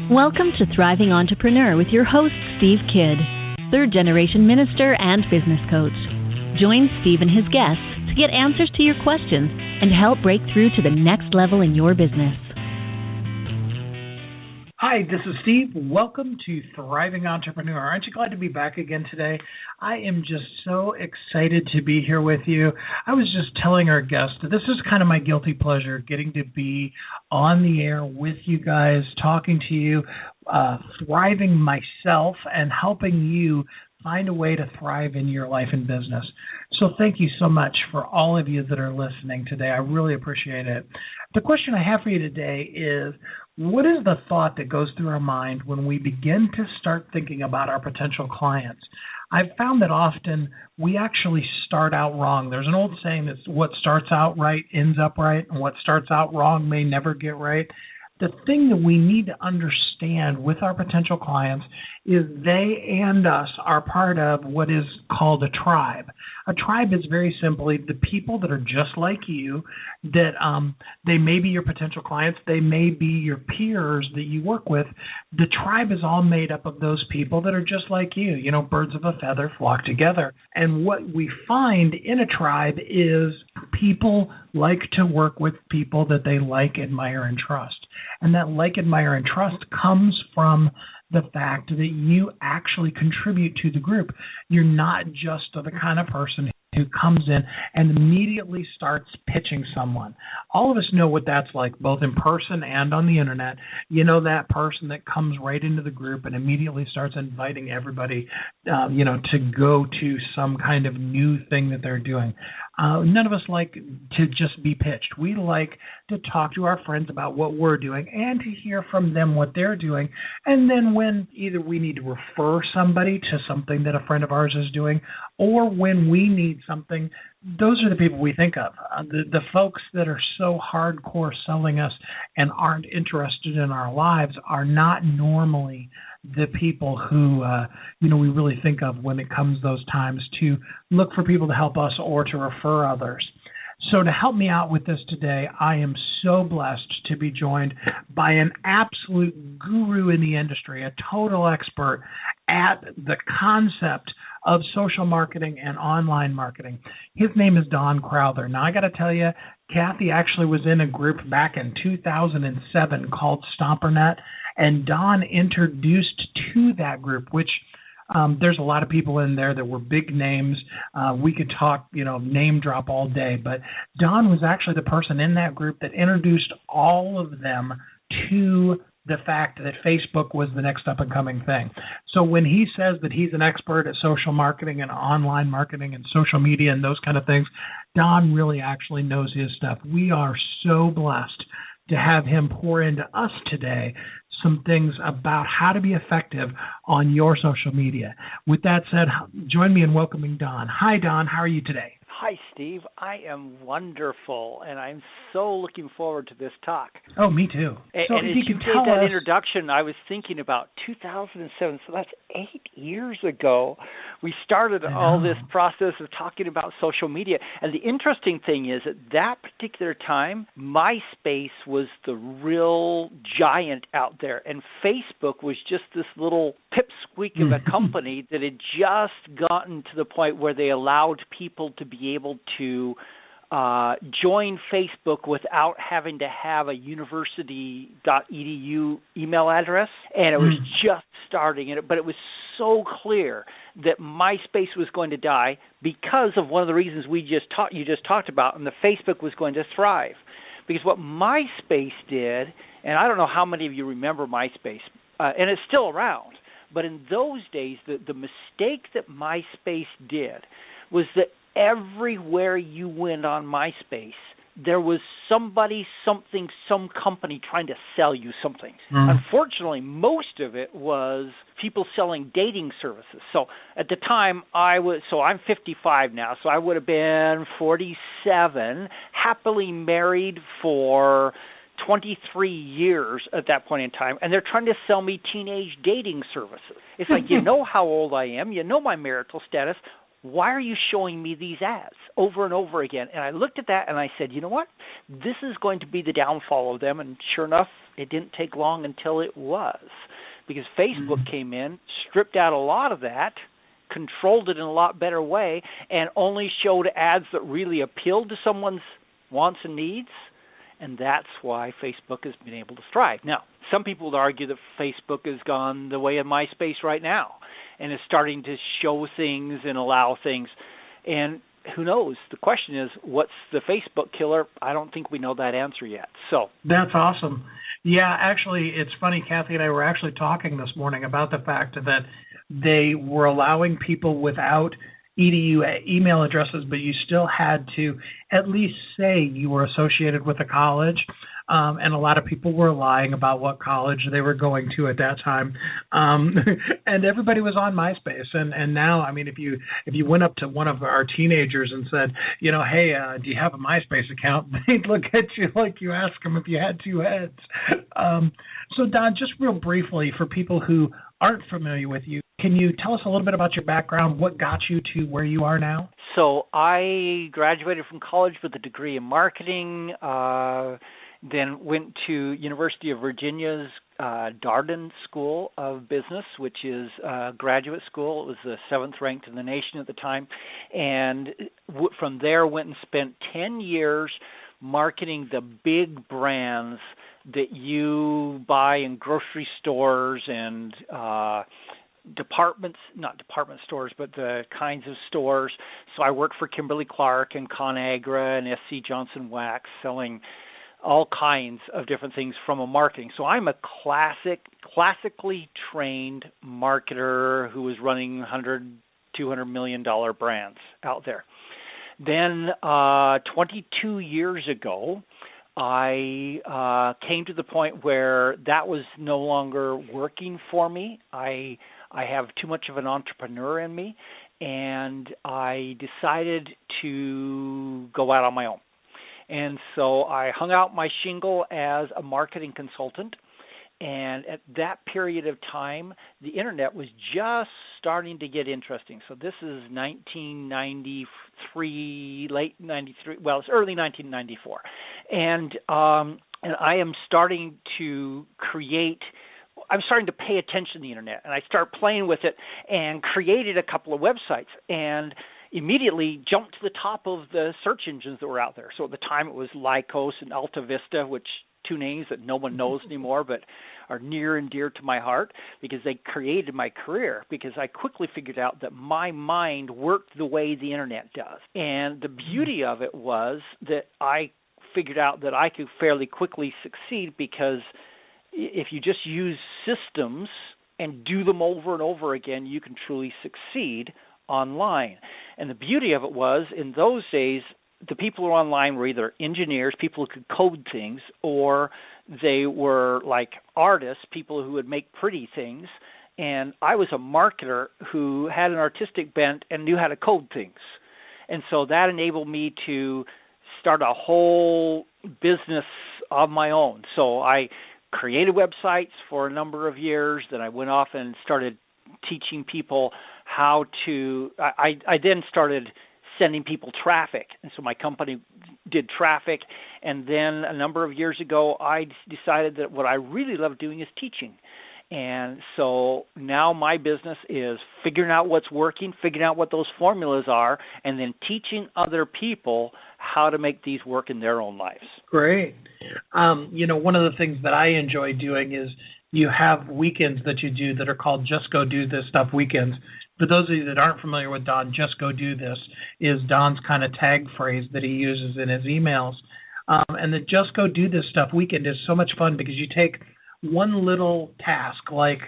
Welcome to Thriving Entrepreneur with your host, Steve Kidd, third-generation minister and business coach. Join Steve and his guests to get answers to your questions and help break through to the next level in your business. Hi, this is Steve. Welcome to Thriving Entrepreneur. Aren't you glad to be back again today? I am just so excited to be here with you. I was just telling our guest that this is kind of my guilty pleasure, getting to be on the air with you guys, talking to you, thriving myself, and helping you find a way to thrive in your life and business. So thank you so much for all of you that are listening today. I really appreciate it. The question I have for you today is, what is the thought that goes through our mind when we begin to start thinking about our potential clients? I've found that often we actually start out wrong. There's an old saying that what starts out right ends up right, and what starts out wrong may never get right. The thing that we need to understand with our potential clients is they and us are part of what is called a tribe. A tribe is very simply the people that are just like you, that they may be your potential clients, they may be your peers that you work with. The tribe is all made up of those people that are just like you. You know, birds of a feather flock together. And what we find in a tribe is people like to work with people that they like, admire, and trust. And that like, admire, and trust comes from the fact that you actually contribute to the group. You're not just the kind of person who comes in and immediately starts pitching someone. All of us know what that's like, both in person and on the internet. You know, that person that comes right into the group and immediately starts inviting everybody, to go to some kind of new thing that they're doing. None of us like to just be pitched. We like to talk to our friends about what we're doing and to hear from them what they're doing. And then when either we need to refer somebody to something that a friend of ours is doing, or when we need something, those are the people we think of. The folks that are so hardcore selling us and aren't interested in our lives are not normally the people who, we really think of when it comes those times to look for people to help us or to refer others. So to help me out with this today, I am so blessed to be joined by an absolute guru in the industry, a total expert at the concept of social marketing and online marketing. His name is Don Crowther. Now, I got to tell you, Kathy actually was in a group back in 2007 called StomperNet, and Don introduced to that group, which there's a lot of people in there that were big names. We could talk, name drop all day, but Don was actually the person in that group that introduced all of them to the fact that Facebook was the next up-and-coming thing. So when he says that he's an expert at social marketing and online marketing and social media and those kind of things, Don really actually knows his stuff. We are so blessed to have him pour into us today some things about how to be effective on your social media. With that said, join me in welcoming Don. Hi, Don. How are you today? Hi, Steve. I am wonderful, and I'm so looking forward to this talk. Oh, me too. And as you gave that introduction, I was thinking about 2007, so that's 8 years ago. We started all this process of talking about social media. And the interesting thing is, at that particular time, MySpace was the real giant out there, and Facebook was just this little pipsqueak of a company that had just gotten to the point where they allowed people to be able to join Facebook without having to have a university.edu email address, and it was just starting. But it was so clear that MySpace was going to die because of one of the reasons you just talked about, and the Facebook was going to thrive. Because what MySpace did, and I don't know how many of you remember MySpace, and it's still around, but in those days, the mistake that MySpace did was that everywhere you went on MySpace, there was somebody, something, some company trying to sell you something. Unfortunately, most of it was people selling dating services. So at the time, I'm 55 now, so I would have been 47, happily married for 23 years at that point in time, and they're trying to sell me teenage dating services. It's like, you know how old I am, you know my marital status. why are you showing me these ads over and over again? And I looked at that and I said, you know what? This is going to be the downfall of them. And sure enough, it didn't take long until it was, because Facebook came in, stripped out a lot of that, controlled it in a lot better way, and only showed ads that really appealed to someone's wants and needs. And that's why Facebook has been able to thrive. Now, some people would argue that Facebook has gone the way of MySpace right now and is starting to show things and allow things. And who knows? The question is, what's the Facebook killer? I don't think we know that answer yet. So that's awesome. Yeah, actually, it's funny. Kathy and I were actually talking this morning about the fact that they were allowing people without EDU email addresses, but you still had to at least say you were associated with a college. And a lot of people were lying about what college they were going to at that time. And everybody was on MySpace. And now, I mean, if you went up to one of our teenagers and said, you know, hey, do you have a MySpace account? They'd look at you like you asked them if you had two heads. So, Don, just real briefly, for people who aren't familiar with you, can you tell us a little bit about your background? What got you to where you are now? So I graduated from college with a degree in marketing, then went to University of Virginia's Darden School of Business, which is a graduate school. It was the 7th ranked in the nation at the time. And from there went and spent 10 years marketing the big brands that you buy in grocery stores and not department stores, but the kinds of stores. So I worked for Kimberly-Clark and ConAgra and SC Johnson Wax, selling all kinds of different things from a marketing. So I'm a classically trained marketer who was running $100, $200 million brands out there. Then 22 years ago, I came to the point where that was no longer working for me. I have too much of an entrepreneur in me, and I decided to go out on my own. And so I hung out my shingle as a marketing consultant, and at that period of time, the internet was just starting to get interesting. So this is 1993, late 93, well, it's early 1994. And I am starting to I'm starting to pay attention to the internet, and I start playing with it and created a couple of websites and immediately jumped to the top of the search engines that were out there. So at the time it was Lycos and Alta Vista, which two names that no one knows anymore but are near and dear to my heart because they created my career, because I quickly figured out that my mind worked the way the internet does. And the beauty of it was that I figured out that I could fairly quickly succeed, because if you just use systems and do them over and over again, you can truly succeed online. And the beauty of it was, in those days, the people who were online were either engineers, people who could code things, or they were like artists, people who would make pretty things. And I was a marketer who had an artistic bent and knew how to code things. And so that enabled me to start a whole business of my own. So I created websites for a number of years. Then I went off and started teaching people how to, I then started sending people traffic. And so my company did traffic. And then a number of years ago, I decided that what I really love doing is teaching. And so now my business is figuring out what's working, figuring out what those formulas are, and then teaching other people how to make these work in their own lives. Great. One of the things that I enjoy doing is you have weekends that you do that are called Just Go Do This Stuff weekends. For those of you that aren't familiar with Don, Just Go Do This is Don's kind of tag phrase that he uses in his emails. And the Just Go Do This Stuff weekend is so much fun because you take one little task, like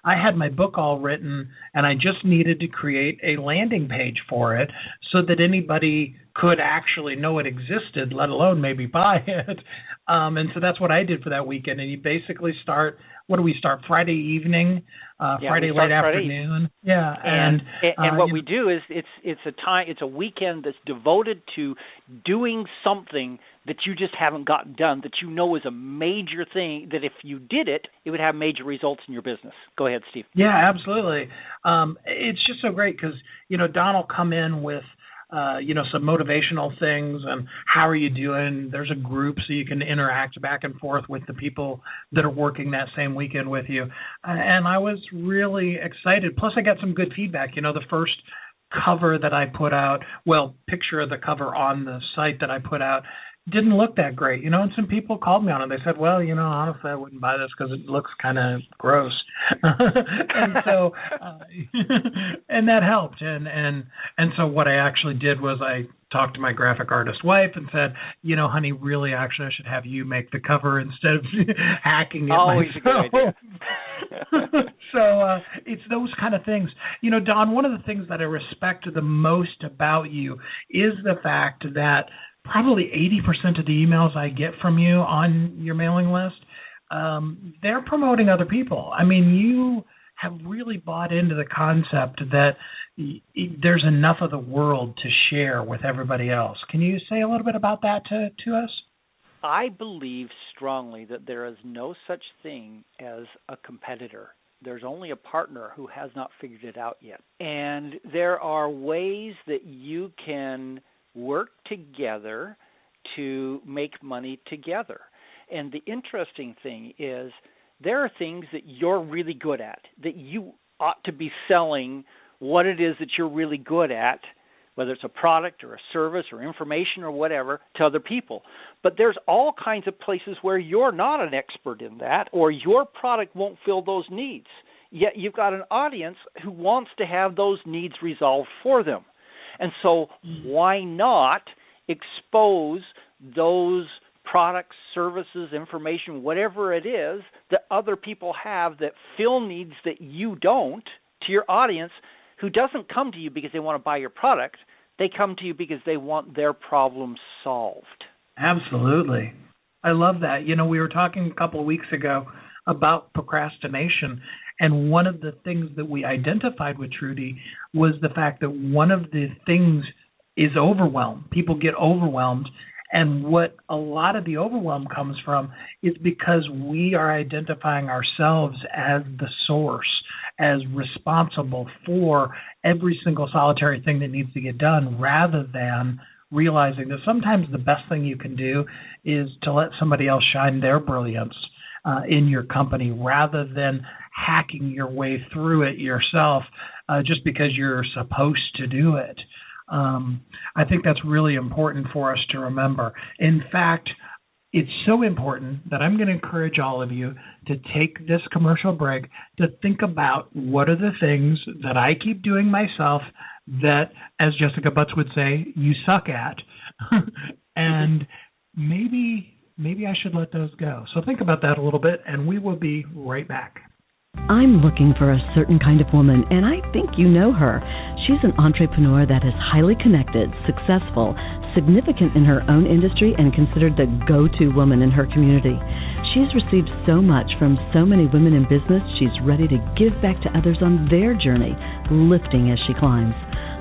I had my book all written and I just needed to create a landing page for it so that anybody could actually know it existed, let alone maybe buy it. And so that's what I did for that weekend. And you basically start, what do we start, Friday evening, Friday late afternoon? Yeah. And what we do is it's a weekend that's devoted to doing something that you just haven't gotten done, that you know is a major thing, that if you did it, it would have major results in your business. Go ahead, Steve. Yeah, absolutely. It's just so great because, Don will come in with, some motivational things and how are you doing? There's a group so you can interact back and forth with the people that are working that same weekend with you. And I was really excited. Plus, I got some good feedback. The first cover that I put out, picture of the cover on the site that I put out, didn't look that great, and some people called me on it. They said, honestly, I wouldn't buy this because it looks kind of gross. And so, and that helped. And so what I actually did was I talked to my graphic artist wife and said, honey, really, actually, I should have you make the cover instead of hacking it Always myself. A good idea. So it's those kind of things. Don, one of the things that I respect the most about you is the fact that probably 80% of the emails I get from you on your mailing list, they're promoting other people. I mean, you have really bought into the concept that there's enough of the world to share with everybody else. Can you say a little bit about that to us? I believe strongly that there is no such thing as a competitor. There's only a partner who has not figured it out yet. And there are ways that you can work together to make money together. And the interesting thing is there are things that you're really good at, that you ought to be selling what it is that you're really good at, whether it's a product or a service or information or whatever, to other people. But there's all kinds of places where you're not an expert in that, or your product won't fill those needs. Yet you've got an audience who wants to have those needs resolved for them. And so why not expose those products, services, information, whatever it is that other people have that fill needs that you don't, to your audience who doesn't come to you because they want to buy your product. They come to you because they want their problem solved. Absolutely. I love that. We were talking a couple of weeks ago about procrastination. And one of the things that we identified with Trudy was the fact that one of the things is overwhelm. People get overwhelmed. And what a lot of the overwhelm comes from is because we are identifying ourselves as the source, as responsible for every single solitary thing that needs to get done, rather than realizing that sometimes the best thing you can do is to let somebody else shine their brilliance in your company, rather than hacking your way through it yourself just because you're supposed to do it. I think that's really important for us to remember. In fact, it's so important that I'm going to encourage all of you to take this commercial break to think about what are the things that I keep doing myself that, as Jessica Butts would say, you suck at. And maybe I should let those go. So think about that a little bit, and we will be right back. I'm looking for a certain kind of woman, and I think you know her. She's an entrepreneur that is highly connected, successful, significant in her own industry, and considered the go-to woman in her community. She's received so much from so many women in business, she's ready to give back to others on their journey, lifting as she climbs.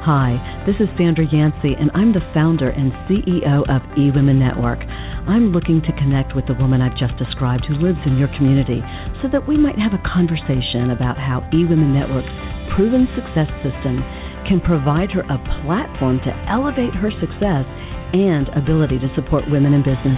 Hi, this is Sandra Yancey, and I'm the founder and CEO of eWomen Network. I'm looking to connect with the woman I've just described who lives in your community so that we might have a conversation about how eWomen Network's proven success system can provide her a platform to elevate her success and ability to support women in business.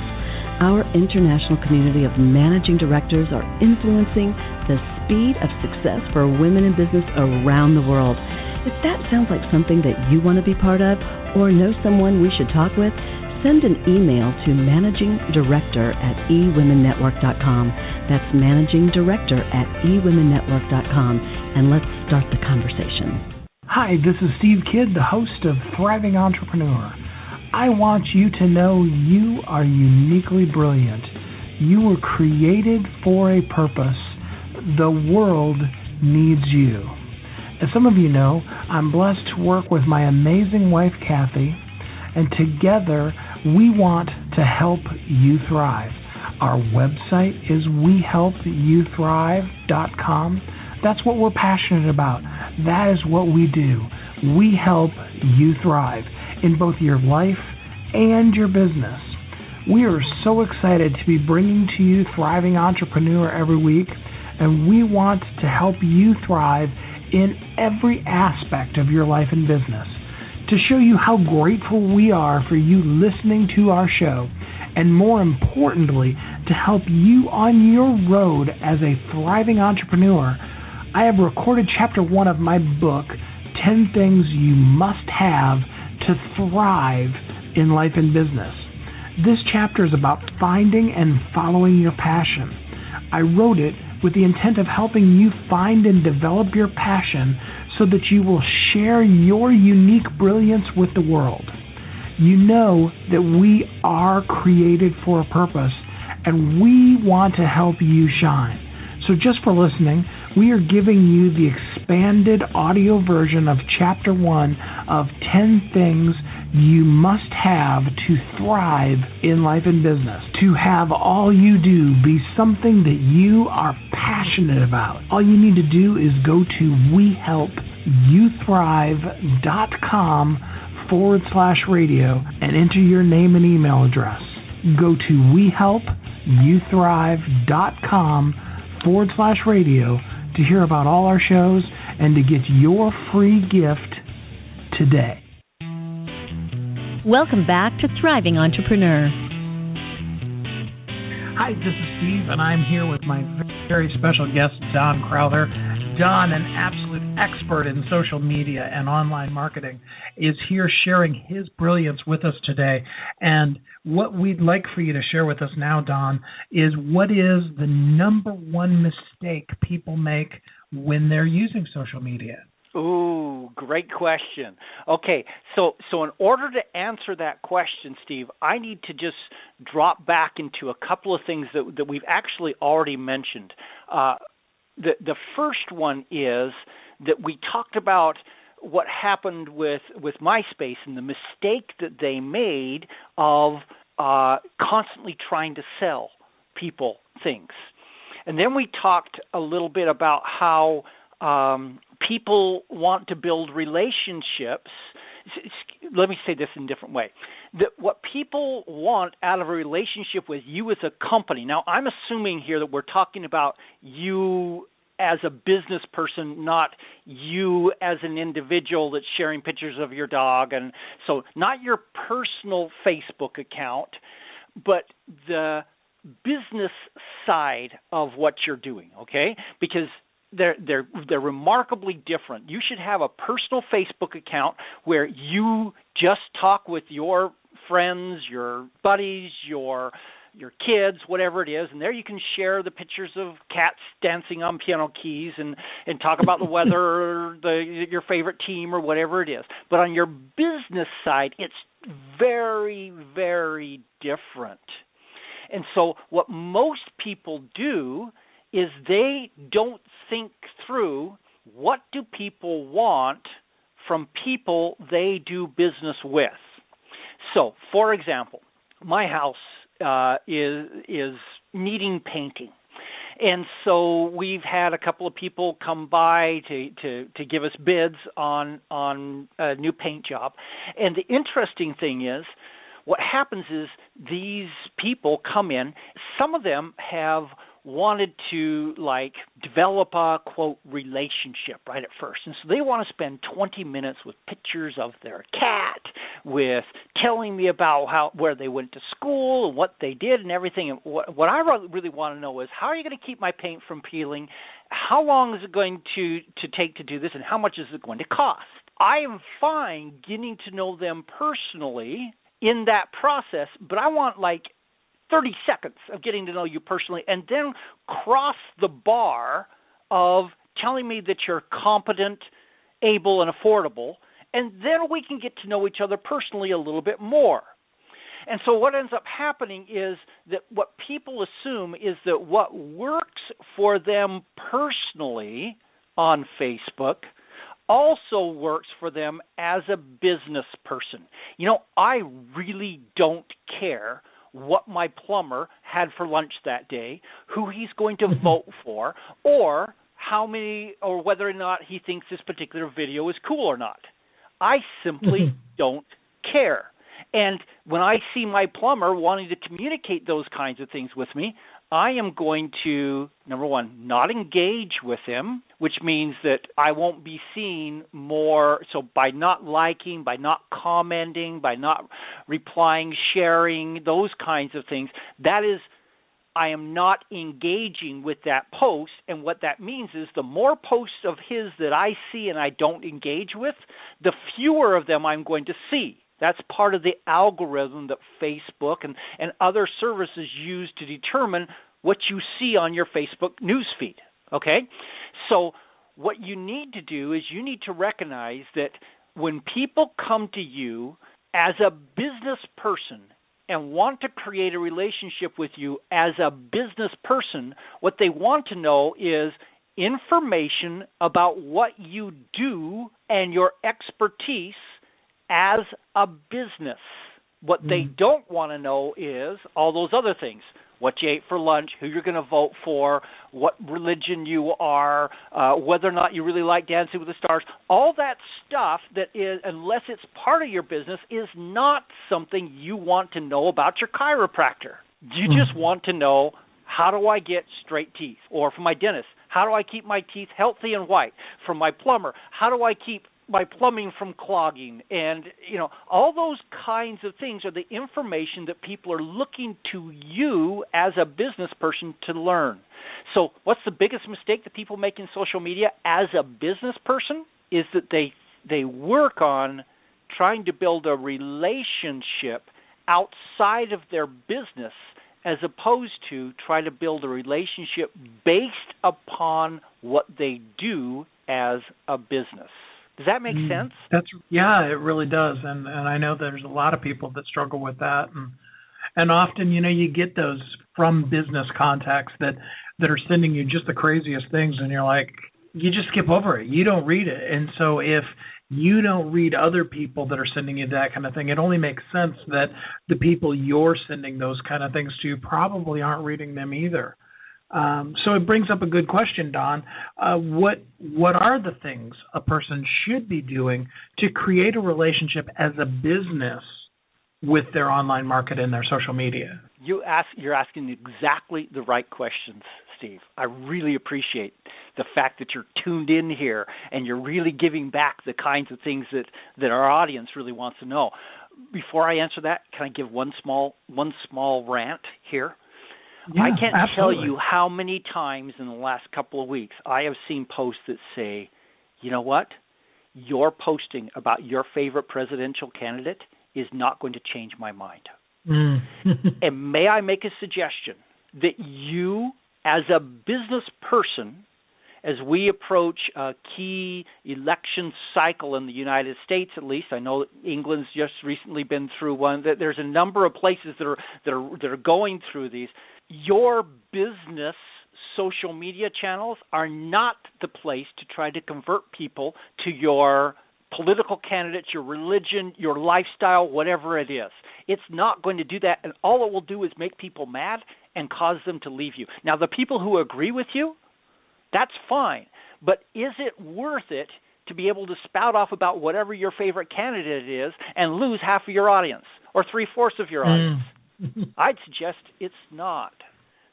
Our international community of managing directors are influencing the speed of success for women in business around the world. If that sounds like something that you want to be part of or know someone we should talk with, send an email to managingdirector@ewomennetwork.com. That's managingdirector@ewomennetwork.com, and let's start the conversation. Hi, this is Steve Kidd, the host of Thriving Entrepreneur. I want you to know you are uniquely brilliant. You were created for a purpose. The world needs you. As some of you know, I'm blessed to work with my amazing wife, Kathy, and together we want to help you thrive. Our website is wehelpyouthrive.com. That's what we're passionate about. That is what we do. We help you thrive in both your life and your business. We are so excited to be bringing to you Thriving Entrepreneur every week, and we want to help you thrive in every aspect of your life and business. To show you how grateful we are for you listening to our show, and more importantly, to help you on your road as a thriving entrepreneur, I have recorded chapter 1 of my book, 10 Things You Must Have to Thrive in Life and Business. This chapter is about finding and following your passion. I wrote it with the intent of helping you find and develop your passion so that you will share your unique brilliance with the world. You know that we are created for a purpose, and we want to help you shine. So just for listening, we are giving you the expanded audio version of Chapter 1 of 10 Things You Must Have to Thrive in Life and Business. To have all you do be something that you are passionate about. All you need to do is go to wehelpyouthrive.com/radio and enter your name and email address. Go to wehelpyouthrive.com/radio to hear about all our shows and to get your free gift today. Welcome back to Thriving Entrepreneur. Hi, this is Steve, and I'm here with my very special guest, Don Crowther. Don, an absolute expert in social media and online marketing, is here sharing his brilliance with us today. And what we'd like for you to share with us now, Don, is what is the number one mistake people make when they're using social media? Ooh, great question. Okay, so in order to answer that question, Steve, I need to just drop back into a couple of things that we've actually already mentioned. The first one is that we talked about what happened with MySpace and the mistake that they made of constantly trying to sell people things. And then we talked a little bit about how people want to build relationships. Let me say this in a different way. That what people want out of a relationship with you as a company. Now, I'm assuming here that we're talking about you as a business person, not you as an individual that's sharing pictures of your dog. And so not your personal Facebook account, but the business side of what you're doing, okay? Because they're remarkably different. You should have a personal Facebook account where you just talk with your friends, your buddies, your kids, whatever it is, and there you can share the pictures of cats dancing on piano keys and talk about the weather or your favorite team or whatever it is. But on your business side, it's very, very different. And so what most people do is they don't think through what do people want from people they do business with. So, for example, my house is needing painting. And so we've had a couple of people come by to give us bids on a new paint job. And the interesting thing is, what happens is these people come in, some of them have wanted to develop a quote relationship right at first, and so they want to spend 20 minutes with pictures of their cat, with telling me about where they went to school and what they did and everything. And what I really want to know is, how are you going to keep my paint from peeling? How long is it going to take to do this, and how much is it going to cost? I am fine getting to know them personally in that process, but I want 30 seconds of getting to know you personally, and then cross the bar of telling me that you're competent, able, and affordable, and then we can get to know each other personally a little bit more. And so what ends up happening is that what people assume is that what works for them personally on Facebook also works for them as a business person. I really don't care what my plumber had for lunch that day, who he's going to vote for, or how many, or whether or not he thinks this particular video is cool or not. I simply don't care. And when I see my plumber wanting to communicate those kinds of things with me, I am going to, number one, not engage with him, which means that I won't be seen more. So by not liking, by not commenting, by not replying, sharing, those kinds of things, that is, I am not engaging with that post. And what that means is the more posts of his that I see and I don't engage with, the fewer of them I'm going to see. That's part of the algorithm that Facebook and other services use to determine what you see on your Facebook newsfeed, okay? So what you need to do is you need to recognize that when people come to you as a business person and want to create a relationship with you as a business person, what they want to know is information about what you do and your expertise as a business. What they don't want to know is all those other things. What you ate for lunch, who you're going to vote for, what religion you are, whether or not you really like Dancing with the Stars. All that stuff that is, unless it's part of your business, is not something you want to know about your chiropractor. You just want to know, how do I get straight teeth? Or from my dentist, how do I keep my teeth healthy and white? From my plumber, how do I keep my plumbing from clogging? And, all those kinds of things are the information that people are looking to you as a business person to learn. So what's the biggest mistake that people make in social media as a business person is that they work on trying to build a relationship outside of their business as opposed to try to build a relationship based upon what they do as a business. Does that make sense? Yeah, it really does. And I know there's a lot of people that struggle with that. And often, you get those from business contacts that are sending you just the craziest things, and you're like, you just skip over it. You don't read it. And so if you don't read other people that are sending you that kind of thing, it only makes sense that the people you're sending those kind of things to probably aren't reading them either. So it brings up a good question, Don. What are the things a person should be doing to create a relationship as a business with their online market and their social media? You're asking exactly the right questions, Steve. I really appreciate the fact that you're tuned in here and you're really giving back the kinds of things that our audience really wants to know. Before I answer that, can I give one small rant here? Yeah, I can't absolutely. tell you how many times in the last couple of weeks I have seen posts that say, you know what, your posting about your favorite presidential candidate is not going to change my mind. And may I make a suggestion that you, as a business person, as we approach a key election cycle in the United States, at least, I know England's just recently been through one, that there's a number of places that are going through these. Your business social media channels are not the place to try to convert people to your political candidates, your religion, your lifestyle, whatever it is. It's not going to do that, and all it will do is make people mad and cause them to leave you. Now, the people who agree with you, that's fine, but is it worth it to be able to spout off about whatever your favorite candidate is and lose half of your audience or 3/4 of your audience? I'd suggest it's not.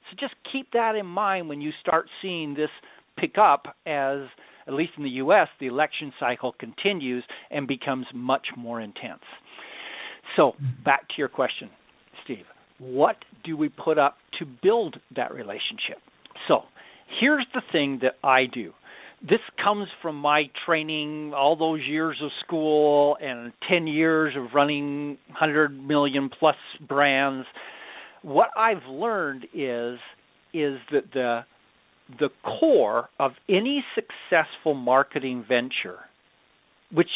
So just keep that in mind when you start seeing this pick up as, at least in the U.S., the election cycle continues and becomes much more intense. So back to your question, Steve. What do we put up to build that relationship? So here's the thing that I do. This comes from my training, all those years of school and 10 years of running 100 million plus brands. What I've learned is that the core of any successful marketing venture, which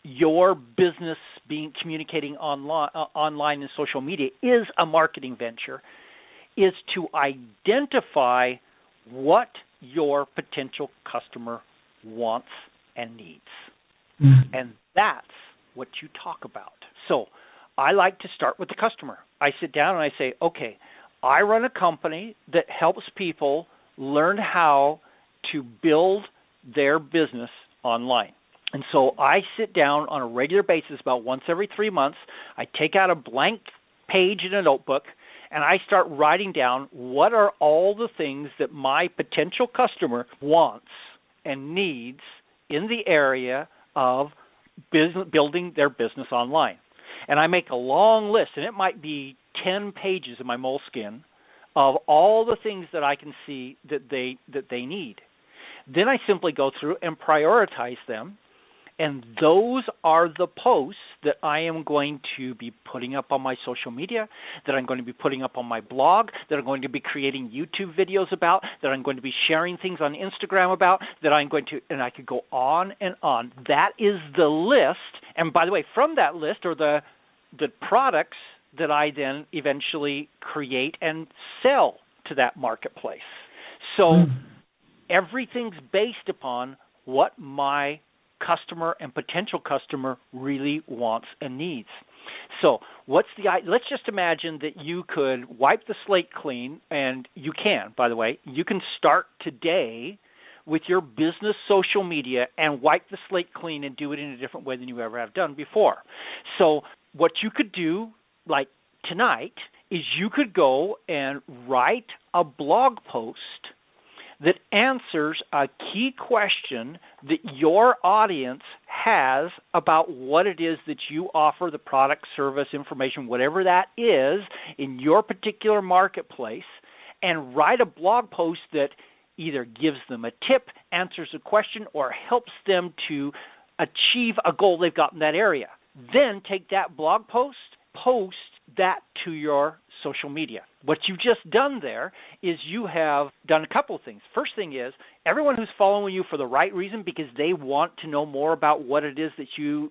your business communicating online and social media is a marketing venture, is to identify what your potential customer wants and needs. And that's what you talk about. So I like to start with the customer. I sit down and I say, okay, I run a company that helps people learn how to build their business online. And so I sit down on a regular basis about once every 3 months. I take out a blank page in a notebook, and I start writing down what are all the things that my potential customer wants and needs in the area of building their business online. And I make a long list, and it might be 10 pages in my Moleskine of all the things that I can see that they need. Then I simply go through and prioritize them, and those are the posts that I am going to be putting up on my social media, that I'm going to be putting up on my blog, that I'm going to be creating YouTube videos about, that I'm going to be sharing things on Instagram about, that I'm going to, and I could go on and on. That is the list. And by the way, from that list are the products that I then eventually create and sell to that marketplace. So everything's based upon what my customer and potential customer really wants and needs. So let's just imagine that you could wipe the slate clean, and you can, by the way. You can start today with your business social media and wipe the slate clean and do it in a different way than you ever have done before. So what you could do, like tonight, is you could go and write a blog post that answers a key question that your audience has about what it is that you offer, the product, service, information, whatever that is in your particular marketplace, and write a blog post that either gives them a tip, answers a question, or helps them to achieve a goal they've got in that area. Then take that blog post that to your social media. What you've just done there is you have done a couple of things. First thing is, everyone who's following you for the right reason, because they want to know more about what it is that you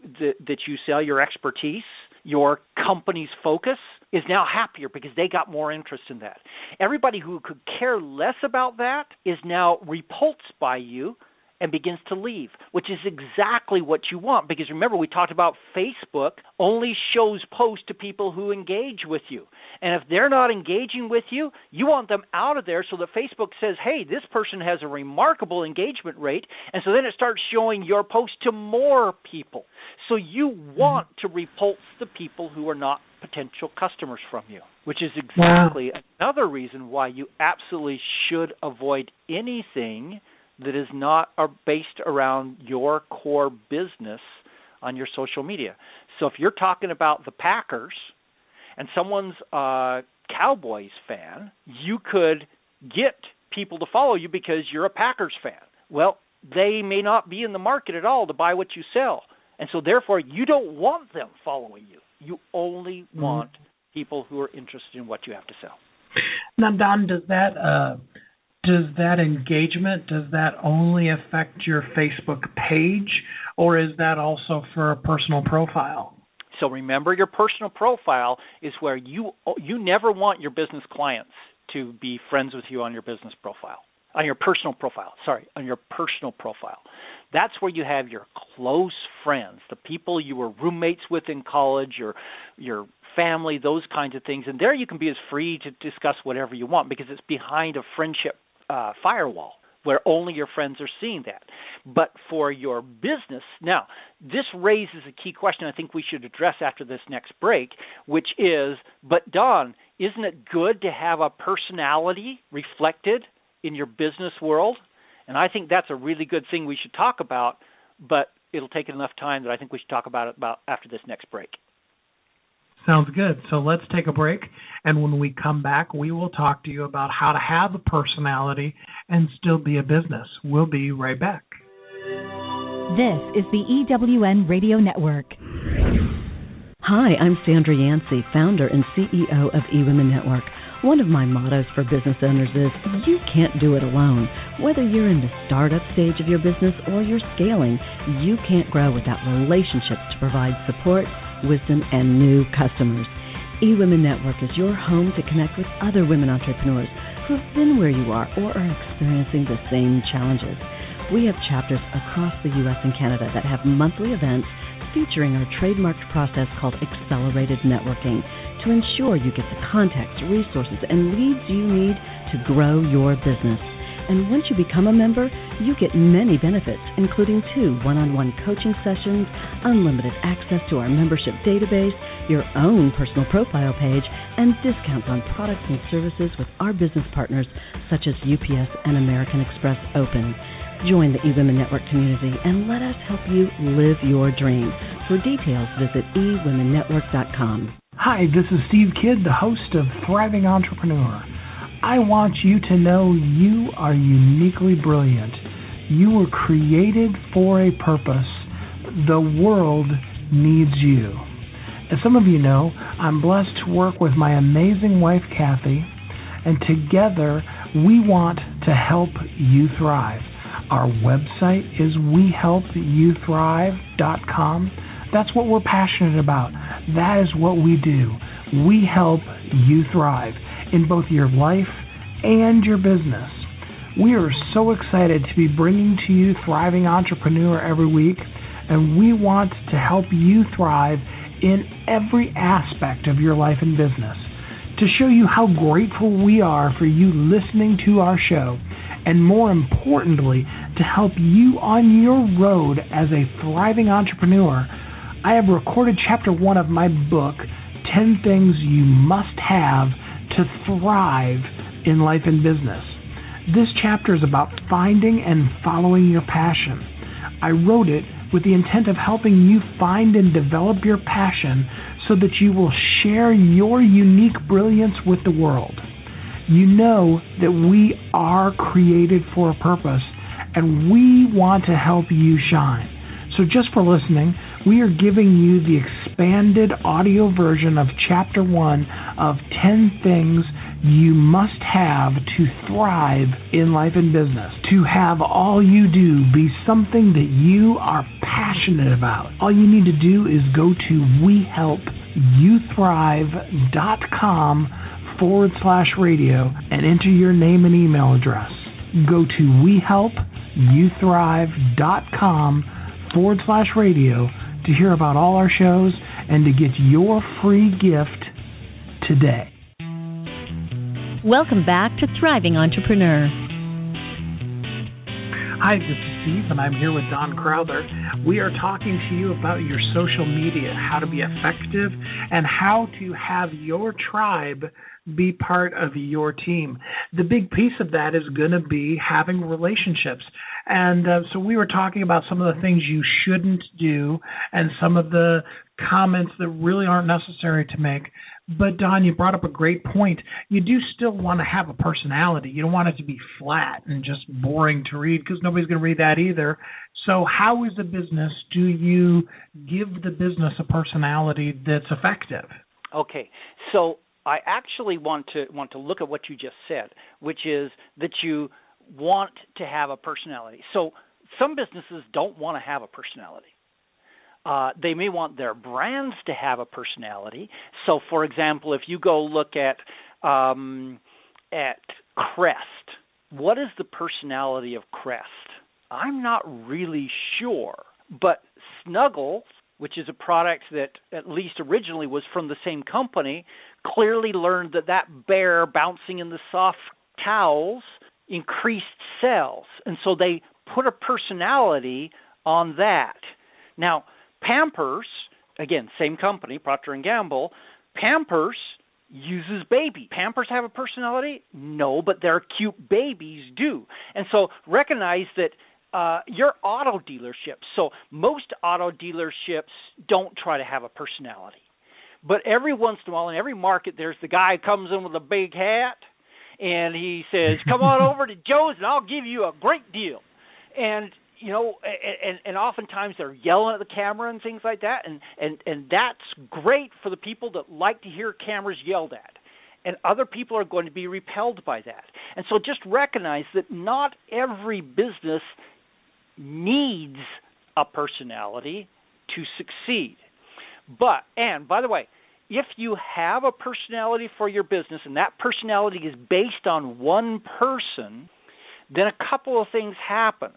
sell, your expertise, your company's focus, is now happier because they got more interest in that. Everybody who could care less about that is now repulsed by you and begins to leave, which is exactly what you want. Because remember, we talked about Facebook only shows posts to people who engage with you. And if they're not engaging with you, you want them out of there so that Facebook says, hey, this person has a remarkable engagement rate. And so then it starts showing your post to more people. So you want to repulse the people who are not potential customers from you, which is exactly another reason why you absolutely should avoid anything that is not based around your core business on your social media. So if you're talking about the Packers and someone's a Cowboys fan, you could get people to follow you because you're a Packers fan. Well, they may not be in the market at all to buy what you sell. And so therefore, you don't want them following you. You only want people who are interested in what you have to sell. Now, Don, does that engagement, does that only affect your Facebook page, or is that also for a personal profile? So remember, your personal profile is where you never want your business clients to be friends with you on your business profile. On your personal profile. That's where you have your close friends, the people you were roommates with in college, your family, those kinds of things. And there you can be as free to discuss whatever you want because it's behind a friendship firewall where only your friends are seeing that. But for your business, now, this raises a key question I think we should address after this next break, which is, but Don, isn't it good to have a personality reflected in your business world? And I think that's a really good thing we should talk about, but it'll take enough time that I think we should talk about it after this next break. Sounds good. So let's take a break, and when we come back, we will talk to you about how to have a personality and still be a business. We'll be right back. This is the EWN Radio Network. Hi, I'm Sandra Yancey, founder and CEO of eWomen Network. One of my mottos for business owners is, you can't do it alone. Whether you're in the startup stage of your business or you're scaling, you can't grow without relationships to provide support, wisdom, and new customers. eWomen Network is your home to connect with other women entrepreneurs who have been where you are or are experiencing the same challenges. We have chapters across the U.S. and Canada that have monthly events featuring our trademarked process called accelerated networking to ensure you get the context, resources, and leads you need to grow your business. And once you become a member, you get many benefits, including 2 one-on-one coaching sessions, unlimited access to our membership database, your own personal profile page, and discounts on products and services with our business partners such as UPS and American Express Open. Join the eWomen Network community and let us help you live your dream. For details, visit eWomenNetwork.com. Hi, this is Steve Kidd, the host of Thriving Entrepreneur. I want you to know you are uniquely brilliant. You were created for a purpose. The world needs you. As some of you know, I'm blessed to work with my amazing wife, Kathy, and together we want to help you thrive. Our website is wehelpyouthrive.com. That's what we're passionate about. That is what we do. We help you thrive in both your life and your business. We are so excited to be bringing to you Thriving Entrepreneur every week, and we want to help you thrive in every aspect of your life and business. To show you how grateful we are for you listening to our show, and more importantly, to help you on your road as a thriving entrepreneur, I have recorded Chapter 1 of my book, 10 Things You Must Have to Thrive in Life and Business. This chapter is about finding and following your passion. I wrote it with the intent of helping you find and develop your passion so that you will share your unique brilliance with the world. You know that we are created for a purpose, and we want to help you shine. So just for listening, we are giving you the expanded audio version of Chapter 1 of 10 Things You Must Have to Thrive in Life and Business. To have all you do be something that you are passionate about. All you need to do is go to wehelpyouthrive.com/radio and enter your name and email address. Go to wehelpyouthrive.com/radio to hear about all our shows and to get your free gift today. Welcome back to Thriving Entrepreneur. Hi, this is Steve, and I'm here with Don Crowther. We are talking to you about your social media, how to be effective, and how to have your tribe be part of your team. The big piece of that is going to be having relationships. And so we were talking about some of the things you shouldn't do and some of the comments that really aren't necessary to make. But, Don, you brought up a great point. You do still want to have a personality. You don't want it to be flat and just boring to read because nobody's going to read that either. So how, as a business, do you give the business a personality that's effective? Okay, so I actually want to look at what you just said, which is that you want to have a personality. So some businesses don't want to have a personality. They may want their brands to have a personality. So, for example, if you go look at Crest, what is the personality of Crest? I'm not really sure. But Snuggles, which is a product that at least originally was from the same company, clearly learned that bear bouncing in the soft towels increased sales. And so they put a personality on that. Now, Pampers, again, same company, Procter & Gamble, Pampers uses baby. Pampers have a personality? No, but their cute babies do. And so recognize that your auto dealerships, so most auto dealerships don't try to have a personality. But every once in a while, in every market, there's the guy who comes in with a big hat, and he says, come on over to Joe's, and I'll give you a great deal. And you know, and oftentimes they're yelling at the camera and things like that, and that's great for the people that like to hear cameras yelled at. And other people are going to be repelled by that. And so just recognize that not every business needs a personality to succeed. And by the way, if you have a personality for your business and that personality is based on one person, then a couple of things happened.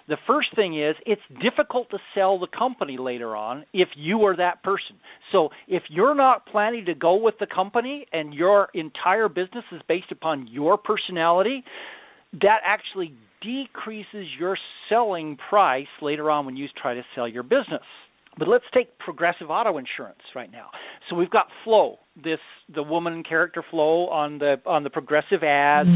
The first thing is it's difficult to sell the company later on if you are that person. So if you're not planning to go with the company and your entire business is based upon your personality, that actually decreases your selling price later on when you try to sell your business. But let's take Progressive Auto Insurance right now. So we've got Flo, the woman character Flo on the Progressive ads,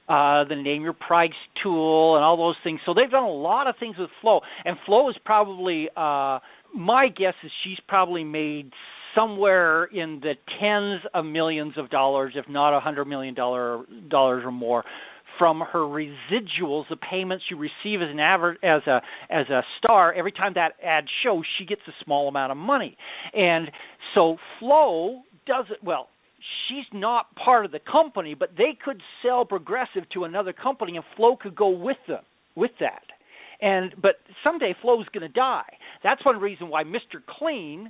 the Name Your Price tool, and all those things. So they've done a lot of things with Flo, and Flo is probably my guess is she's probably made somewhere in the tens of millions of dollars, if not $100 million or more, from her residuals, the payments you receive as a star. Every time that ad shows, she gets a small amount of money. And so Flo does it well. She's not part of the company, but they could sell Progressive to another company, and Flo could go with them with that. But someday Flo's going to die. That's one reason why Mr. Clean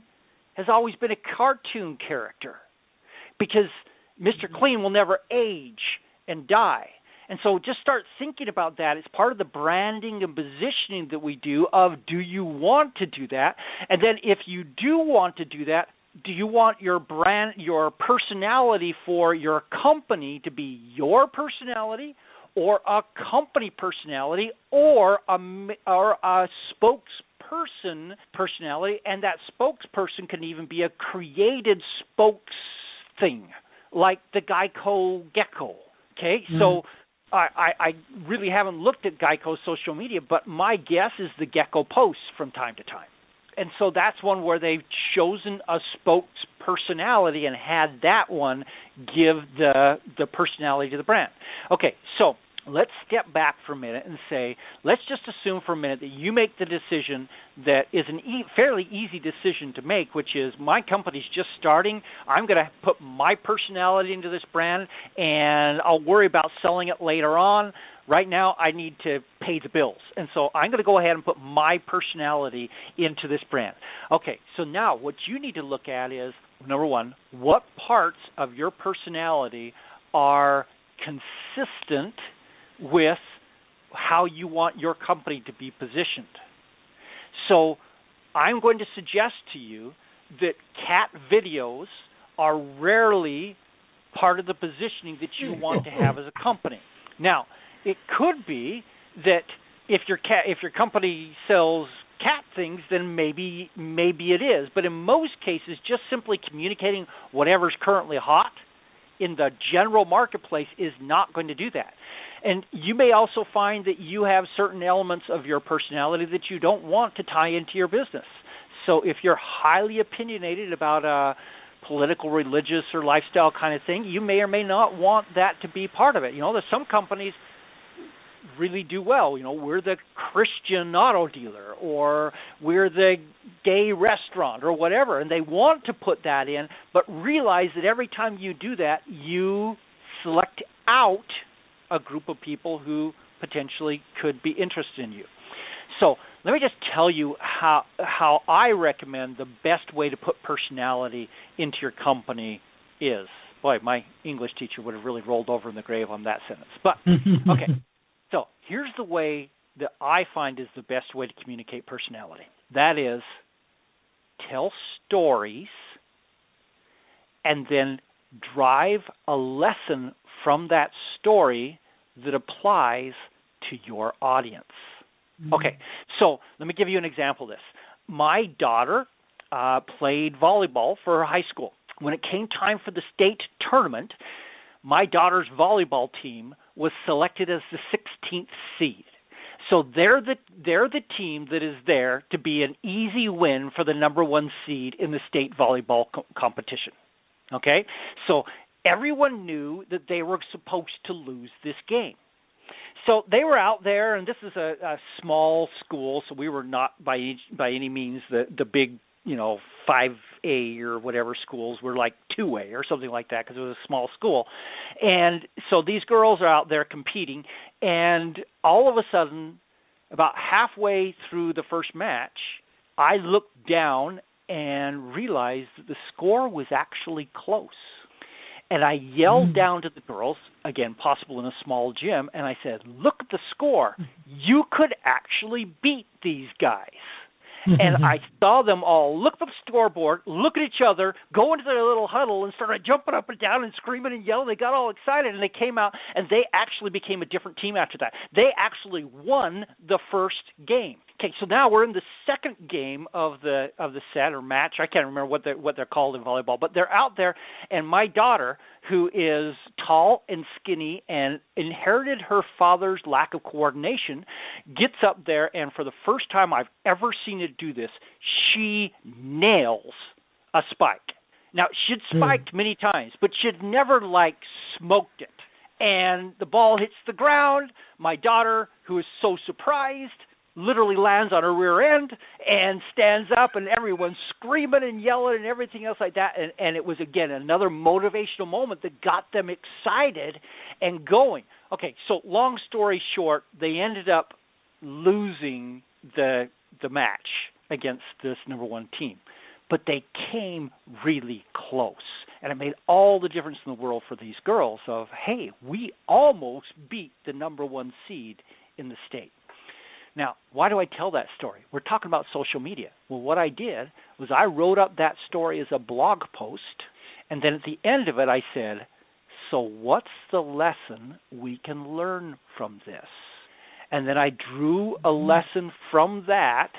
has always been a cartoon character, because Mr. Clean will never age and die. And so just start thinking about that. It's part of the branding and positioning that we do of, do you want to do that? And then if you do want to do that, do you want your brand, your personality for your company to be your personality or a company personality or a spokesperson personality? And that spokesperson can even be a created spokes thing, like the Geico Gecko. Okay, so I really haven't looked at Geico's social media, but my guess is the Gecko posts from time to time. And so that's one where they've chosen a spokespersonality and had that one give the personality to the brand. Okay, so let's step back for a minute and say, let's just assume for a minute that you make the decision that is a fairly easy decision to make, which is my company's just starting. I'm going to put my personality into this brand, and I'll worry about selling it later on. Right now, I need to pay the bills. And so I'm going to go ahead and put my personality into this brand. Okay, so now what you need to look at is, number one, what parts of your personality are consistent with how you want your company to be positioned. So I'm going to suggest to you that cat videos are rarely part of the positioning that you want to have as a company. Now, it could be that if your company sells cat things, then maybe it is. But in most cases, just simply communicating whatever's currently hot in the general marketplace is not going to do that. And you may also find that you have certain elements of your personality that you don't want to tie into your business. So if you're highly opinionated about a political, religious, or lifestyle kind of thing, you may or may not want that to be part of it. You know, there's some companies really do well. You know, we're the Christian auto dealer, or we're the gay restaurant, or whatever, and they want to put that in, but realize that every time you do that, you select out a group of people who potentially could be interested in you. So let me just tell you how I recommend the best way to put personality into your company is. Boy, my English teacher would have really rolled over in the grave on that sentence. But, okay. So here's the way that I find is the best way to communicate personality. That is, tell stories and then drive a lesson from that story that applies to your audience. Okay, so let me give you an example of this. My daughter played volleyball for her high school. When it came time for the state tournament, my daughter's volleyball team was selected as the 16th seed. So they're the team that is there to be an easy win for the number one seed in the state volleyball competition. Okay? So everyone knew that they were supposed to lose this game. So they were out there, and this is a small school, so we were not by any means the big, 5A or whatever schools. Were like 2A or something like that because it was a small school. And so these girls are out there competing, and all of a sudden, about halfway through the first match, I looked down and realized that the score was actually close. And I yelled down to the girls, again, possible in a small gym, and I said, look at the score. You could actually beat these guys. And I saw them all look at the scoreboard, look at each other, go into their little huddle and started jumping up and down and screaming and yelling. They got all excited, and they came out, and they actually became a different team after that. They actually won the first game. Okay, so now we're in the second game of the set or match. I can't remember what they're called in volleyball, but they're out there, and my daughter, who is tall and skinny and inherited her father's lack of coordination, gets up there, and for the first time I've ever seen it do this, she nails a spike. Now, she'd spiked many times, but she'd never, smoked it. And the ball hits the ground. My daughter, who is so surprised, literally lands on her rear end and stands up, and everyone's screaming and yelling and everything else like that. And it was, again, another motivational moment that got them excited and going. Okay, so long story short, they ended up losing the match against this number one team. But they came really close. And it made all the difference in the world for these girls of, hey, we almost beat the number one seed in the state. Now, why do I tell that story? We're talking about social media. Well, what I did was I wrote up that story as a blog post, and then at the end of it I said, so what's the lesson we can learn from this? And then I drew a lesson from that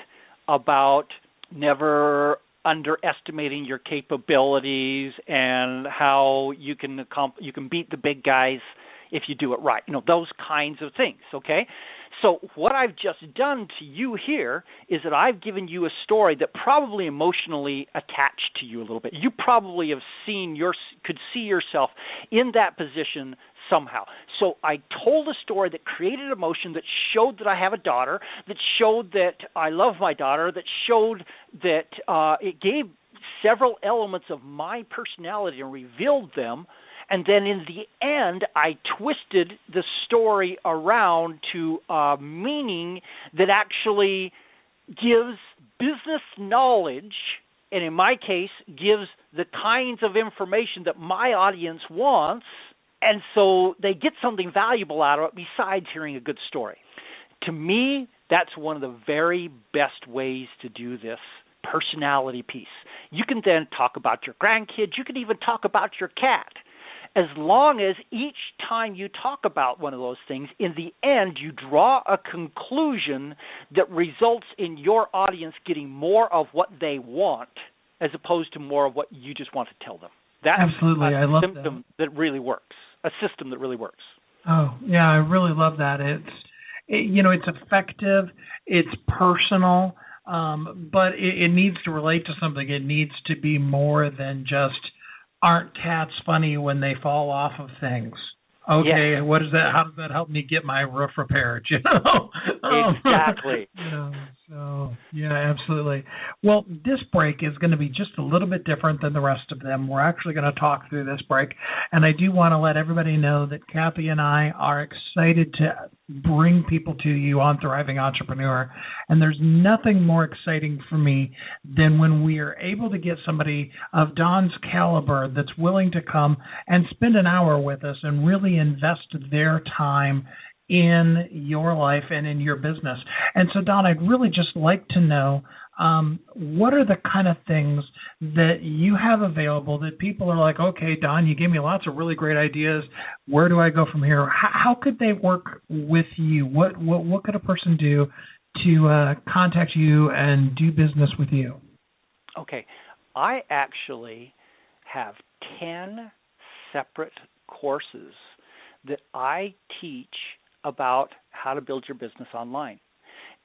about never underestimating your capabilities and how you can beat the big guys if you do it right. Those kinds of things, okay? So what I've just done to you here is that I've given you a story that probably emotionally attached to you a little bit. You probably could see yourself in that position somehow. So I told a story that created emotion, that showed that I have a daughter, that showed that I love my daughter, that showed that it gave several elements of my personality and revealed them. And then in the end, I twisted the story around to a meaning that actually gives business knowledge, and in my case, gives the kinds of information that my audience wants, and so they get something valuable out of it besides hearing a good story. To me, that's one of the very best ways to do this personality piece. You can then talk about your grandkids. You can even talk about your cat. As long as each time you talk about one of those things, in the end you draw a conclusion that results in your audience getting more of what they want as opposed to more of what you just want to tell them. That's absolutely. I love symptom that really works, a system that really works. Oh, yeah, I really love that. It's effective, it's personal, but it needs to relate to something. It needs to be more than just, aren't cats funny when they fall off of things? Okay, yes. What is that? How does that help me get my roof repaired? Exactly. So yeah, absolutely. Well, this break is going to be just a little bit different than the rest of them. We're actually going to talk through this break, and I do want to let everybody know that Kathy and I are excited to bring people to you on Thriving Entrepreneur, and there's nothing more exciting for me than when we are able to get somebody of Don's caliber that's willing to come and spend an hour with us and really invest their time in your life and in your business. And so, Don, I'd really just like to know, what are the kind of things that you have available that people are like, okay, Don, you gave me lots of really great ideas. Where do I go from here? How could they work with you? What could a person do to contact you and do business with you? Okay. I actually have 10 separate courses that I teach about how to build your business online.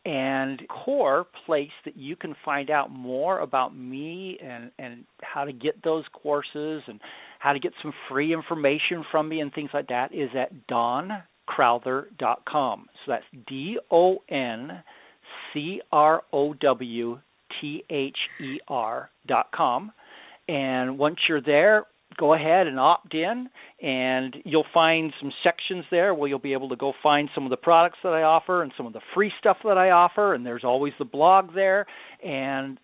And core place that you can find out more about me and how to get those courses and how to get some free information from me and things like that is at DonCrowther.com. So that's DonCrowther.com. And once you're there, go ahead and opt in, and you'll find some sections there where you'll be able to go find some of the products that I offer and some of the free stuff that I offer, and there's always the blog there, and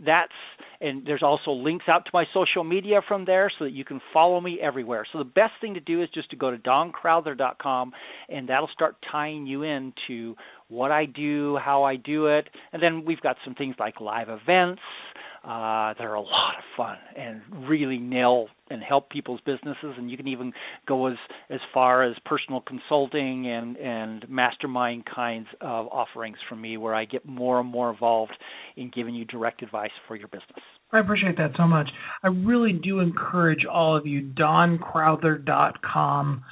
And there's also links out to my social media from there so that you can follow me everywhere. So the best thing to do is just to go to DonCrowther.com, and that'll start tying you into what I do, how I do it. And then we've got some things like live events. They're a lot of fun and really nail and help people's businesses. And you can even go as far as personal consulting and mastermind kinds of offerings from me, where I get more and more involved in giving you direct advice for your business. I appreciate that so much. I really do encourage all of you, DonCrowther.com.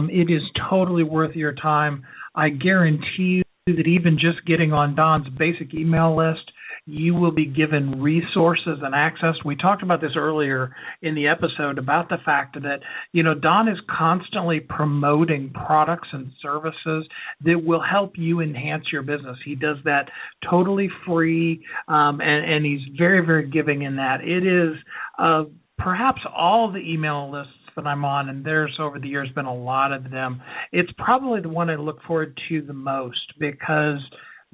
It is totally worth your time. I guarantee you that even just getting on Don's basic email list, you will be given resources and access. We talked about this earlier in the episode about the fact that, Don is constantly promoting products and services that will help you enhance your business. He does that totally free, and he's very, very giving in that. It is perhaps all the email lists that I'm on, and there's over the years been a lot of them. It's probably the one I look forward to the most, because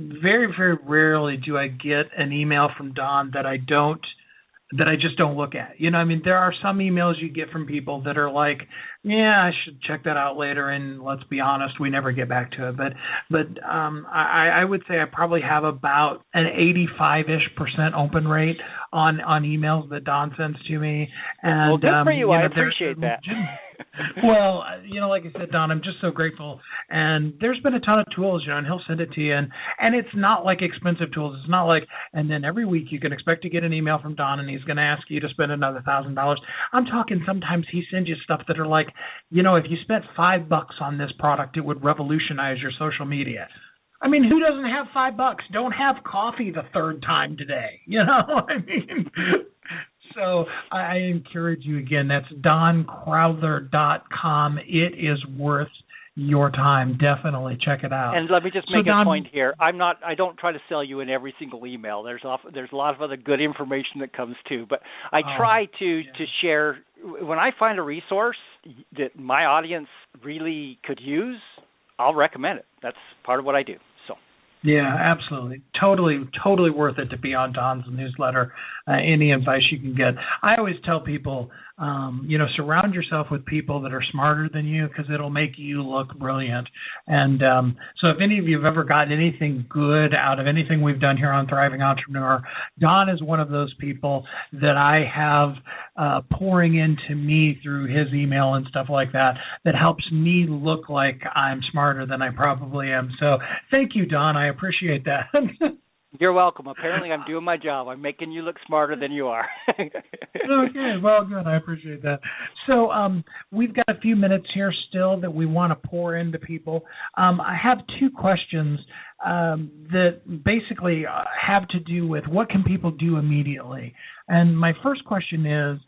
very, very rarely do I get an email from Don that I just don't look at. There are some emails you get from people that are like, yeah, I should check that out later, and let's be honest, we never get back to it. But I would say I probably have about an 85-ish% open rate on emails that Don sends to me. And, well, good for you. I appreciate that. Well, like I said, Don, I'm just so grateful. And there's been a ton of tools, and he'll send it to you. And it's not like expensive tools. It's not like, and then every week you can expect to get an email from Don, and he's going to ask you to spend another $1,000. I'm talking sometimes he sends you stuff that are like, if you spent $5 on this product, it would revolutionize your social media. Who doesn't have $5? Don't have coffee the third time today. So I encourage you again. That's DonCrowther.com. It is worth your time. Definitely check it out. And let me just make a point here. I don't try to sell you in every single email. There's a lot of other good information that comes too. But I try to share when I find a resource that my audience really could use. I'll recommend it. That's part of what I do. Yeah, absolutely. Totally worth it to be on Don's newsletter. Any advice you can get. I always tell people, surround yourself with people that are smarter than you, because it'll make you look brilliant. And so if any of you have ever gotten anything good out of anything we've done here on Thriving Entrepreneur, Don is one of those people that I have pouring into me through his email and stuff like that helps me look like I'm smarter than I probably am. So thank you, Don. I appreciate that. You're welcome. Apparently I'm doing my job. I'm making you look smarter than you are. Okay, well, good. I appreciate that. So we've got a few minutes here still that we want to pour into people. I have two questions that basically have to do with what can people do immediately. And my first question is,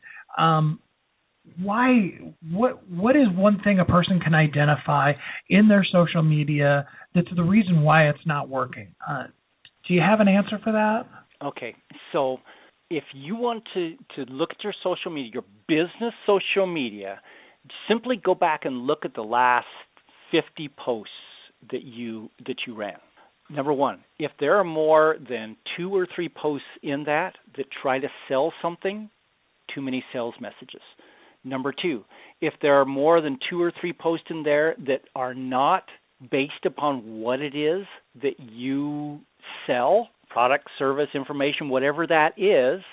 what is one thing a person can identify in their social media that's the reason why it's not working? Do you have an answer for that? Okay, so if you want to look at your social media, your business social media, simply go back and look at the last 50 posts that you ran. Number one, if there are more than 2 or 3 posts in that try to sell something, too many sales messages. Number 2, if there are more than 2 or 3 posts in there that are not based upon what it is that you sell, product, service, information, whatever that is,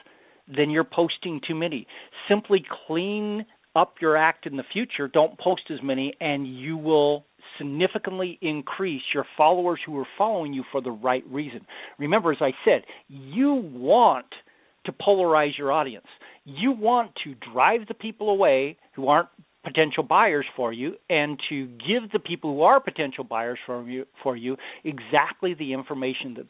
then you're posting too many. Simply clean up your act in the future. Don't post as many, and you will significantly increase your followers who are following you for the right reason. Remember, as I said, you want to polarize your audience. You want to drive the people away who aren't potential buyers for you, and to give the people who are potential buyers for you exactly the information that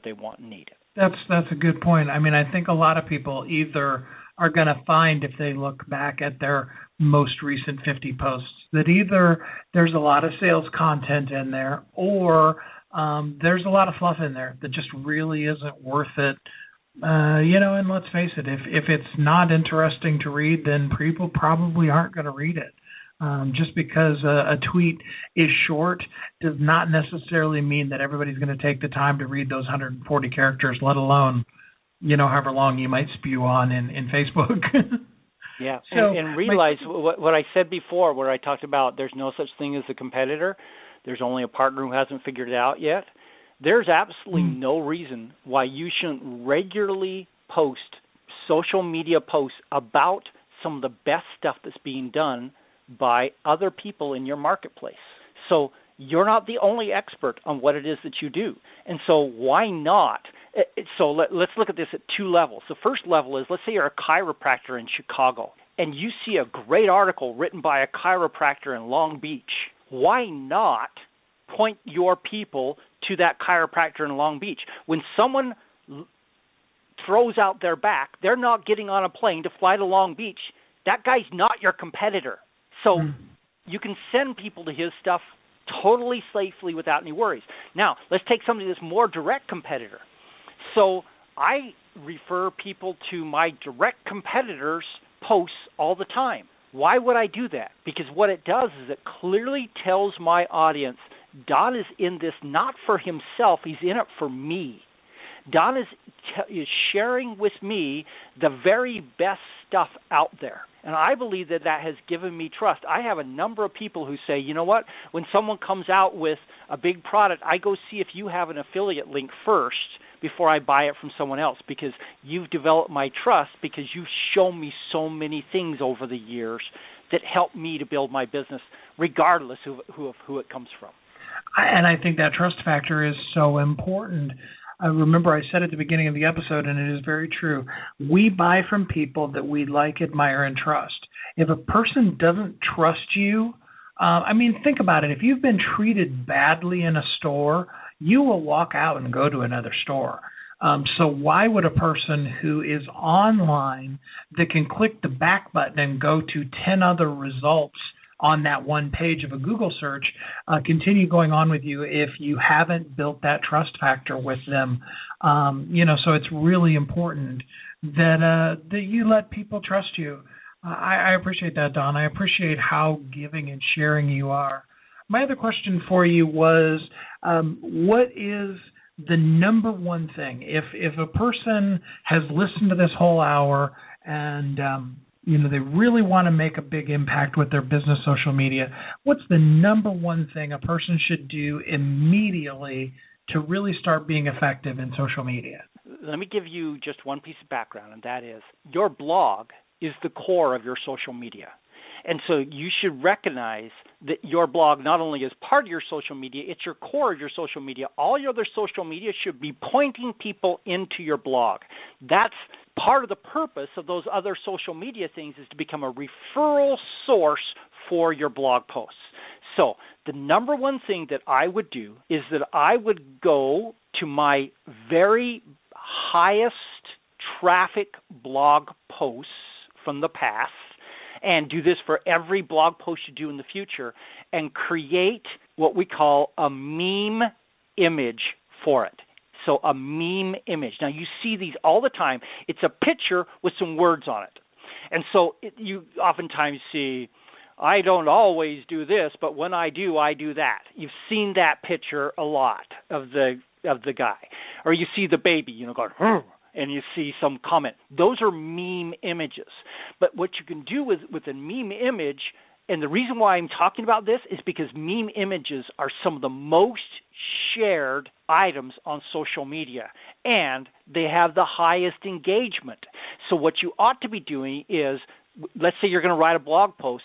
they want and need. That's a good point. I think a lot of people either are going to find, if they look back at their most recent 50 posts, that either there's a lot of sales content in there, or there's a lot of fluff in there that just really isn't worth it. And let's face it, if it's not interesting to read, then people probably aren't going to read it. Just because a tweet is short does not necessarily mean that everybody's going to take the time to read those 140 characters, let alone, however long you might spew on in Facebook. Yeah, So and realize what I said before, where I talked about there's no such thing as a competitor. There's only a partner who hasn't figured it out yet. There's absolutely no reason why you shouldn't regularly post social media posts about some of the best stuff that's being done by other people in your marketplace. So you're not the only expert on what it is that you do. And so why not? So let's look at this at two levels. The first level is, let's say you're a chiropractor in Chicago, and you see a great article written by a chiropractor in Long Beach. Why not point your people to that chiropractor in Long Beach? When someone throws out their back, they're not getting on a plane to fly to Long Beach. That guy's not your competitor. So you can send people to his stuff totally safely without any worries. Now, let's take somebody that's more direct competitor. So I refer people to my direct competitors' posts all the time. Why would I do that? Because what it does is it clearly tells my audience Don is in this not for himself, he's in it for me. Don is sharing with me the very best stuff out there. And I believe that has given me trust. I have a number of people who say, you know what, when someone comes out with a big product, I go see if you have an affiliate link first before I buy it from someone else, because you've developed my trust, because you've shown me so many things over the years that help me to build my business regardless of who it comes from. And I think that trust factor is so important. I remember I said at the beginning of the episode, and it is very true, we buy from people that we like, admire, and trust. If a person doesn't trust you, think about it. If you've been treated badly in a store, you will walk out and go to another store. So why would a person who is online that can click the back button and go to 10 other results on that one page of a Google search continue going on with you if you haven't built that trust factor with them? So it's really important that you let people trust you. I appreciate that, Don. I appreciate how giving and sharing you are. My other question for you was, what is the number one thing? If a person has listened to this whole hour and they really want to make a big impact with their business social media, what's the number one thing a person should do immediately to really start being effective in social media? Let me give you just one piece of background, and that is your blog is the core of your social media. And so you should recognize that your blog not only is part of your social media, it's your core of your social media. All your other social media should be pointing people into your blog. That's part of the purpose of those other social media things, is to become a referral source for your blog posts. So the number one thing that I would do is that I would go to my very highest traffic blog posts from the past, and do this for every blog post you do in the future, and create what we call a meme image for it. So a meme image. Now, you see these all the time. It's a picture with some words on it. And so you oftentimes see, I don't always do this, but when I do that. You've seen that picture a lot of the guy. Or you see the baby, going, and you see some comment. Those are meme images. But what you can do with a meme image, and the reason why I'm talking about this is because meme images are some of the most shared items on social media, and they have the highest engagement. So what you ought to be doing is, let's say you're going to write a blog post,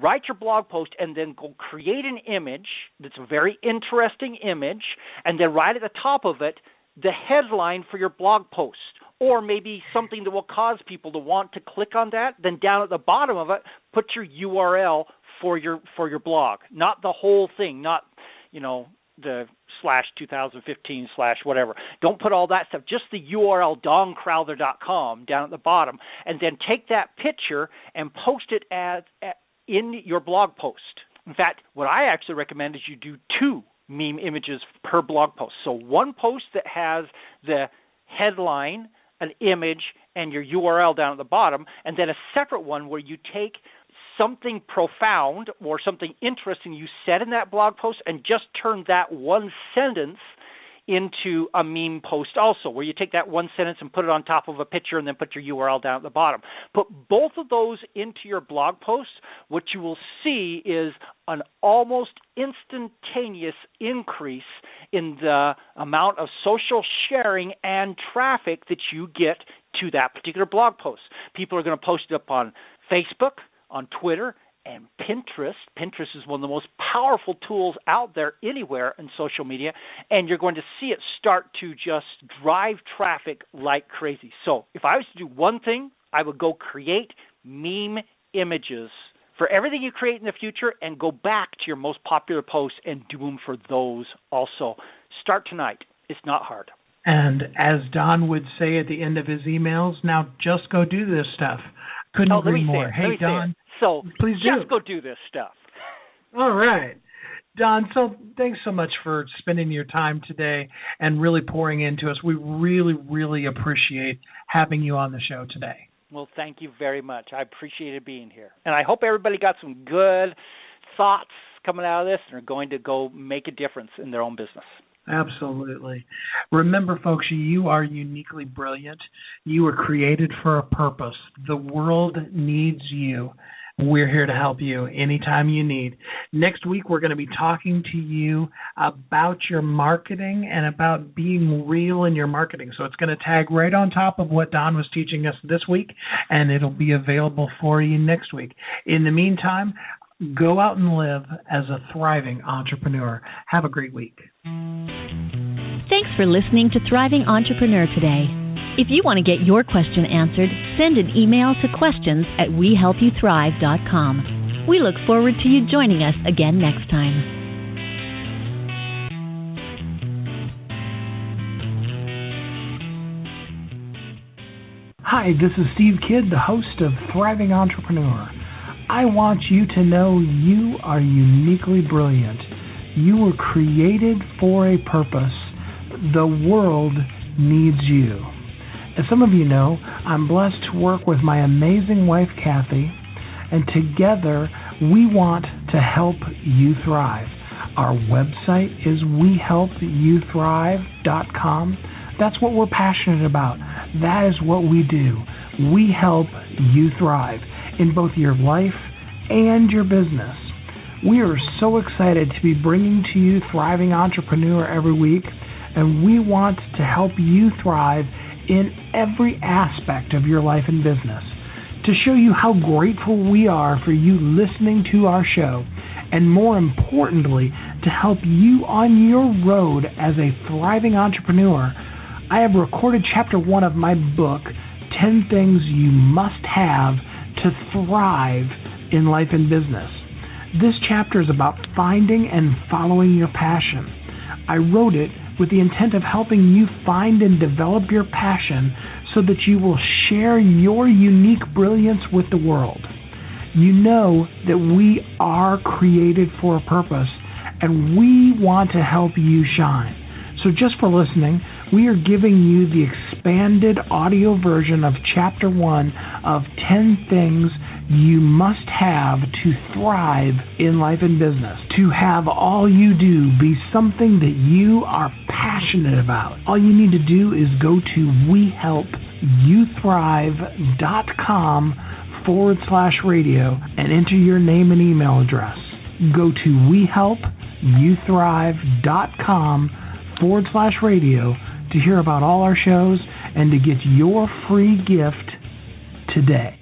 write your blog post and then go create an image that's a very interesting image, and then right at the top of it, the headline for your blog post, or maybe something that will cause people to want to click on that. Then down at the bottom of it, put your URL for your blog, not the whole thing, not the /2015/ whatever. Don't put all that stuff, just the URL doncrowther.com down at the bottom, and then take that picture and post it in your blog post. In fact, what I actually recommend is you do 2 meme images per blog post. So one post that has the headline, an image, and your URL down at the bottom, and then a separate one where you take something profound or something interesting you said in that blog post and just turn that one sentence into a meme post also, where you take that one sentence and put it on top of a picture and then put your URL down at the bottom. Put both of those into your blog posts. What you will see is an almost instantaneous increase in the amount of social sharing and traffic that you get to that particular blog post. People are going to post it up on Facebook, on Twitter, and Pinterest. Pinterest is one of the most powerful tools out there anywhere in social media, and you're going to see it start to just drive traffic like crazy. So if I was to do one thing, I would go create meme images for everything you create in the future and go back to your most popular posts and do them for those also. Start tonight. It's not hard. And as Don would say at the end of his emails, now just go do this stuff. Couldn't agree more. Hey, Don. So please just go do this stuff. All right. Don, so thanks so much for spending your time today and really pouring into us. We really, really appreciate having you on the show today. Well, thank you very much. I appreciated being here. And I hope everybody got some good thoughts coming out of this and are going to go make a difference in their own business. Absolutely. Remember, folks, you are uniquely brilliant. You were created for a purpose. The world needs you. We're here to help you anytime you need. Next week, we're going to be talking to you about your marketing and about being real in your marketing. So it's going to tag right on top of what Don was teaching us this week, and it'll be available for you next week. In the meantime, go out and live as a thriving entrepreneur. Have a great week. Thanks for listening to Thriving Entrepreneur today. If you want to get your question answered, send an email to questions@wehelpyouthrive.com. We look forward to you joining us again next time. Hi, this is Steve Kidd, the host of Thriving Entrepreneur. I want you to know you are uniquely brilliant. You were created for a purpose. The world needs you. As some of you know, I'm blessed to work with my amazing wife, Kathy, and together we want to help you thrive. Our website is wehelpyouthrive.com. That's what we're passionate about. That is what we do. We help you thrive in both your life and your business. We are so excited to be bringing to you Thriving Entrepreneur every week, and we want to help you thrive in every aspect of your life and business. To show you how grateful we are for you listening to our show, and more importantly, to help you on your road as a thriving entrepreneur, I have recorded Chapter 1 of my book, 10 Things You Must Have to Thrive in Life and Business. This chapter is about finding and following your passion. I wrote it with the intent of helping you find and develop your passion so that you will share your unique brilliance with the world. You know that we are created for a purpose, and we want to help you shine. So just for listening, we are giving you the expanded audio version of Chapter 1 of 10 Things You Must Have to Thrive in Life and Business. To have all you do be something that you are passionate about. All you need to do is go to wehelpyouthrive.com/radio and enter your name and email address. Go to wehelpyouthrive.com/radio to hear about all our shows and to get your free gift today.